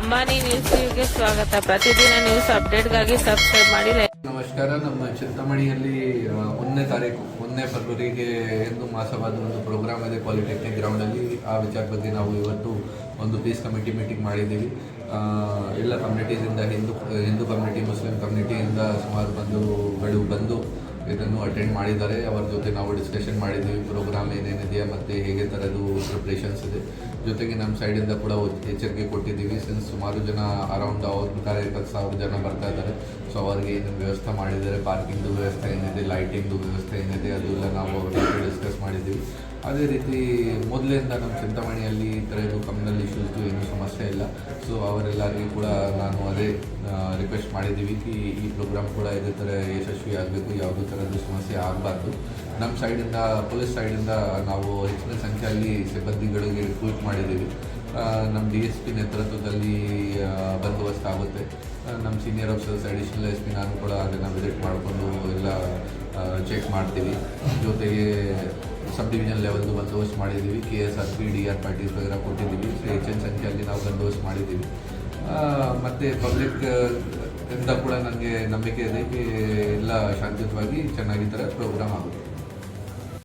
ಅಂಬಾನಿ ನ್ಯೂಸ್ಗೆ ಸ್ವಾಗತ. ಪ್ರತಿದಿನ ನ್ಯೂಸ್ ಅಪ್ಡೇಟ್ಗಾಗಿ ಸಬ್ಸ್ಕ್ರೈಬ್ ಮಾಡಿ. ನಮಸ್ಕಾರ. ನಮ್ಮ ಚಿಂತಾಮಣಿಯಲ್ಲಿ 1ನೇ ತಾರೀಕು 1ನೇ ಫೆಬ್ರವರಿಗೆ ಎಂದು ಮಾಸವಾದ ಒಂದು ಪ್ರೋಗ್ರಾಮ್ ಇದೆ ಪಾಲಿಟೆಕ್ನಿಕ್ ಗ್ರೌಂಡಲ್ಲಿ. ಆ ವಿಚಾರ ಬಗ್ಗೆ ನಾವು ಇವತ್ತು ಒಂದು ಪೀಸ್ ಕಮಿಟಿ ಮೀಟಿಂಗ್ ಮಾಡಿದ್ದೀವಿ. ಎಲ್ಲ ಕಮ್ಯುನಿಟೀಸಿಂದ ಹಿಂದೂ ಕಮ್ಯುನಿಟಿ, ಮುಸ್ಲಿಂ ಕಮ್ಯುನಿಟಿಯಿಂದ ಸುಮಾರು ಬಂದು ಇದನ್ನು ಅಟೆಂಡ್ ಮಾಡಿದ್ದಾರೆ. ಅವರ ಜೊತೆ ನಾವು ಡಿಸ್ಕಷನ್ ಮಾಡಿದ್ದೀವಿ, ಪ್ರೋಗ್ರಾಮ್ ಏನೇನಿದೆಯಾ ಮತ್ತು ಹೇಗೆ ಥರದ್ದು ಪ್ರಿಪ್ರೇಷನ್ಸ್ ಇದೆ. ಜೊತೆಗೆ ನಮ್ಮ ಸೈಡಿಂದ ಕೂಡ ಎಚ್ಚರಿಕೆ ಕೊಟ್ಟಿದ್ದೀವಿ. ಸಿನ್ಸ್ ಸುಮಾರು ಜನ ಅರೌಂಡ್ 40,000 ಜನ ಬರ್ತಾ ಇದ್ದಾರೆ. ಸೊ ಅವರಿಗೆ ಏನೇನು ವ್ಯವಸ್ಥೆ ಮಾಡಿದ್ದಾರೆ, ಪಾರ್ಕಿಂಗ್ದು ವ್ಯವಸ್ಥೆ ಏನಿದೆ, ಲೈಟಿಂಗ್ದು ವ್ಯವಸ್ಥೆ ಏನಿದೆ, ಅದೆಲ್ಲ ನಾವು ಅವ್ರ ಜೊತೆ ಡಿಸ್ಕಸ್ ಮಾಡಿದ್ದೀವಿ. ಅದೇ ರೀತಿ ಮೊದಲಿಂದ ನಮ್ಮ ಚಿಂತಾಮಣಿಯಲ್ಲಿ ಈ ಥರ ಕಮ್ಯುನಲ್ ಇಶ್ಯೂಸ್ದು ಏನೂ ಸಮಸ್ಯೆ ಇಲ್ಲ. ಸೊ ಅವರೆಲ್ಲರಿಗೂ ಕೂಡ ನಾನು ಅದೇ ರಿಕ್ವೆಸ್ಟ್ ಮಾಡಿದ್ದೀವಿ ಈ ಪ್ರೋಗ್ರಾಮ್ ಕೂಡ ಇದೇ ಥರ ಯಶಸ್ವಿ ಆಗಬೇಕು, ಯಾವುದೇ ಥರದ್ದು ಸಮಸ್ಯೆ ಆಗಬಾರ್ದು. ನಮ್ಮ ಸೈಡಿಂದ, ಪೊಲೀಸ್ ಸೈಡಿಂದ ನಾವು ಹೆಚ್ಚಿನ ಸಂಖ್ಯೆಯಲ್ಲಿ ಸಿಬ್ಬಂದಿಗಳಿಗೆ ರಿಕ್ರೂಟ್ ಮಾಡಿದ್ದೀವಿ. ನಮ್ಮ DSP ನೇತೃತ್ವದಲ್ಲಿ ಬಂದೋಬಸ್ತ್ ಆಗುತ್ತೆ. ನಮ್ಮ ಸೀನಿಯರ್ ಆಫೀಸರ್ಸ್, ಅಡಿಷನಲ್ SP ನಾನು ಕೂಡ ಅದನ್ನು ವಿಸಿಟ್ ಮಾಡಿಕೊಂಡು ಎಲ್ಲ ಚೆಕ್ ಮಾಡ್ತೀವಿ. ಜೊತೆಗೆ ಸಬ್ ಡಿವಿಷನ್ ಲೆವೆಲ್ದು ಬಂದೋಬಸ್ತ್ ಮಾಡಿದ್ದೀವಿ. KSRP, DR ಪಾರ್ಟೀಸ್ ವಗೇರ ಕೊಟ್ಟಿದ್ದೀವಿ. ಹೆಚ್ಚಿನ ಸಂಖ್ಯೆಯಲ್ಲಿ ನಾವು ಬಂದೋಬಸ್ತ್ ಮಾಡಿದ್ದೀವಿ. ಮತ್ತು ಪಬ್ಲಿಕ್ ಇಂದ ಕೂಡ ನನಗೆ ನಂಬಿಕೆ ಇದೆ ಎಲ್ಲ ಶಾಂತಿಯುತವಾಗಿ ಚೆನ್ನಾಗಿ ಥರ ಪ್ರೋಗ್ರಾಮ್ ಆಗುತ್ತೆ.